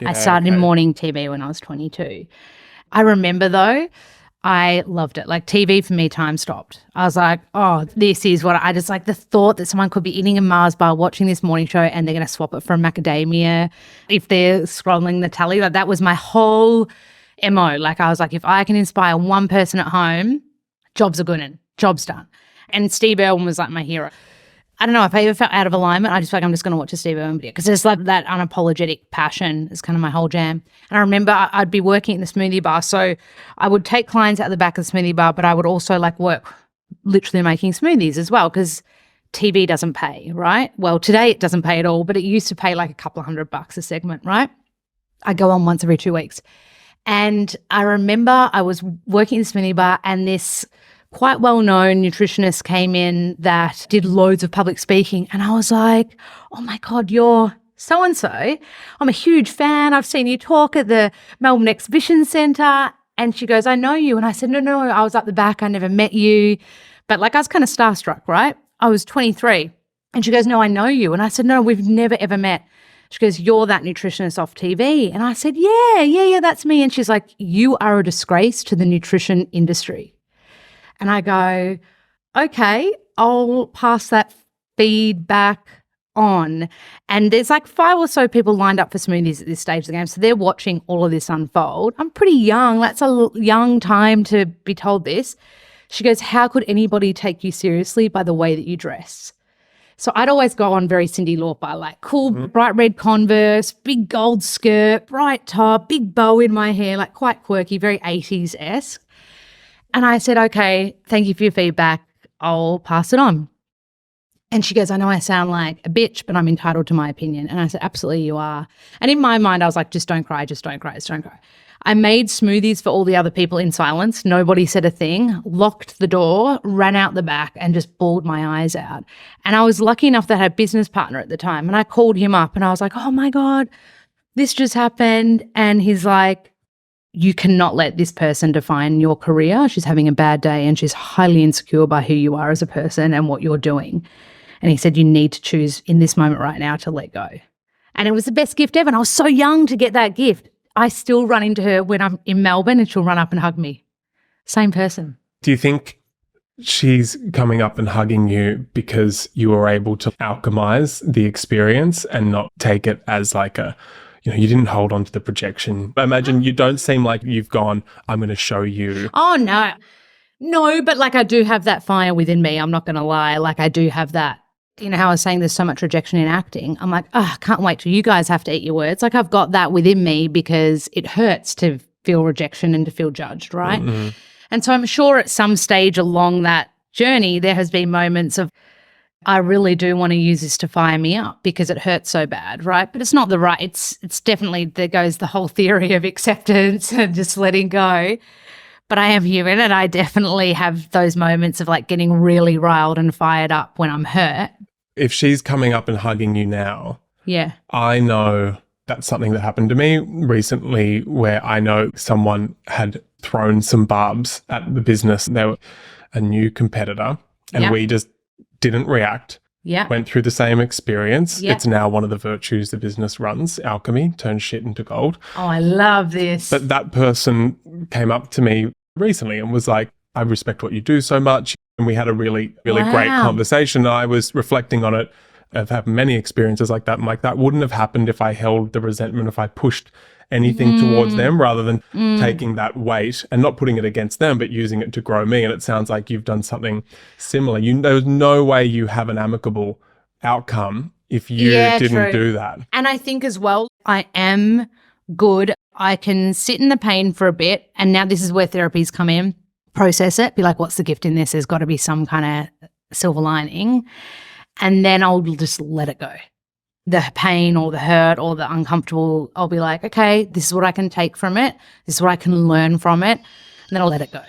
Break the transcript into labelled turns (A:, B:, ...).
A: I started in morning TV when I was 22. I remember though, I loved it. Like TV for me, time stopped. I was like, oh, this is what I just like the thought that someone could be eating a Mars bar, watching this morning show, and they're going to swap it for a macadamia if they're scrolling the tally. Like that was my whole MO. Like I was like, if I can inspire one person at home, jobs are good and job's done. And Steve Irwin was like my hero. I don't know if I ever felt out of alignment. I just feel like I'm just going to watch a Steve Irwin video because it's like that unapologetic passion is kind of my whole jam. And I remember I'd be working in the smoothie bar. So I would take clients out the back of the smoothie bar, but I would also like work literally making smoothies as well because TV doesn't pay, right? Well, today it doesn't pay at all, but it used to pay like a couple of $100 a segment, right? I go on once every 2 weeks. And I remember I was working in the smoothie bar and this quite well-known nutritionist came in that did loads of public speaking. And I was like, oh my God, you're so-and-so. I'm a huge fan. I've seen you talk at the Melbourne Exhibition Centre. And she goes, I know you. And I said, no, I was up the back. I never met you. But like I was kind of starstruck, right? I was 23. And she goes, no, I know you. And I said, no, we've never, ever met. She goes, you're that nutritionist off TV. And I said, yeah, that's me. And she's like, you are a disgrace to the nutrition industry. And I go, okay, I'll pass that feedback on. And there's like 5 or so people lined up for smoothies at this stage of the game. So they're watching all of this unfold. I'm pretty young. That's a young time to be told this. She goes, how could anybody take you seriously by the way that you dress? So I'd always go on very Cyndi Lauper, like cool, bright red Converse, big gold skirt, bright top, big bow in my hair, like quite quirky, very 80s-esque. And I said, okay, thank you for your feedback. I'll pass it on. And she goes, I know I sound like a bitch, but I'm entitled to my opinion. And I said, absolutely you are. And in my mind, I was like, just don't cry, just don't cry, just don't cry. I made smoothies for all the other people in silence. Nobody said a thing, locked the door, ran out the back and just bawled my eyes out. And I was lucky enough that I had a business partner at the time. And I called him up and I was like, oh my God, this just happened. And he's like, you cannot let this person define your career. She's having a bad day and she's highly insecure by who you are as a person and what you're doing. And he said, you need to choose in this moment right now to let go. And it was the best gift ever. And I was so young to get that gift. I still run into her when I'm in Melbourne and she'll run up and hug me. Same person.
B: Do you think she's coming up and hugging you because you were able to alchemize the experience and not take it as like a, you didn't hold on to the projection? I imagine you don't seem like you've gone, I'm going to show you.
A: Oh, no. No, but like I do have that fire within me. I'm not going to lie. Like I do have that. You know how I was saying there's so much rejection in acting? I'm like, I can't wait till you guys have to eat your words. Like I've got that within me because it hurts to feel rejection and to feel judged, right? Mm-hmm. And so I'm sure at some stage along that journey there has been moments of I really do want to use this to fire me up because it hurts so bad, right? But it's not the right, it's definitely, there goes the whole theory of acceptance and just letting go. But I am human and I definitely have those moments of like getting really riled and fired up when I'm hurt.
B: If she's coming up and hugging you now,
A: yeah,
B: I know that's something that happened to me recently where I know someone had thrown some barbs at the business. They were a new competitor and we just didn't react.
A: Yeah.
B: Went through the same experience.
A: Yeah.
B: It's now one of the virtues the business runs, alchemy, turn shit into gold.
A: Oh, I love this.
B: But that person came up to me recently and was like, I respect what you do so much. And we had a really great conversation. I was reflecting on it. I've had many experiences like that. I'm like, that wouldn't have happened if I held the resentment, if I pushed anything towards them rather than taking that weight and not putting it against them, but using it to grow me. And it sounds like you've done something similar. There's no way you have an amicable outcome if you didn't do that.
A: And I think as well, I am good. I can sit in the pain for a bit. And now this is where therapies come in. Process it, be like, what's the gift in this? There's got to be some kind of silver lining. And then I'll just let it go. The pain or the hurt or the uncomfortable, I'll be like, okay, this is what I can take from it. This is what I can learn from it. And then I'll let it go.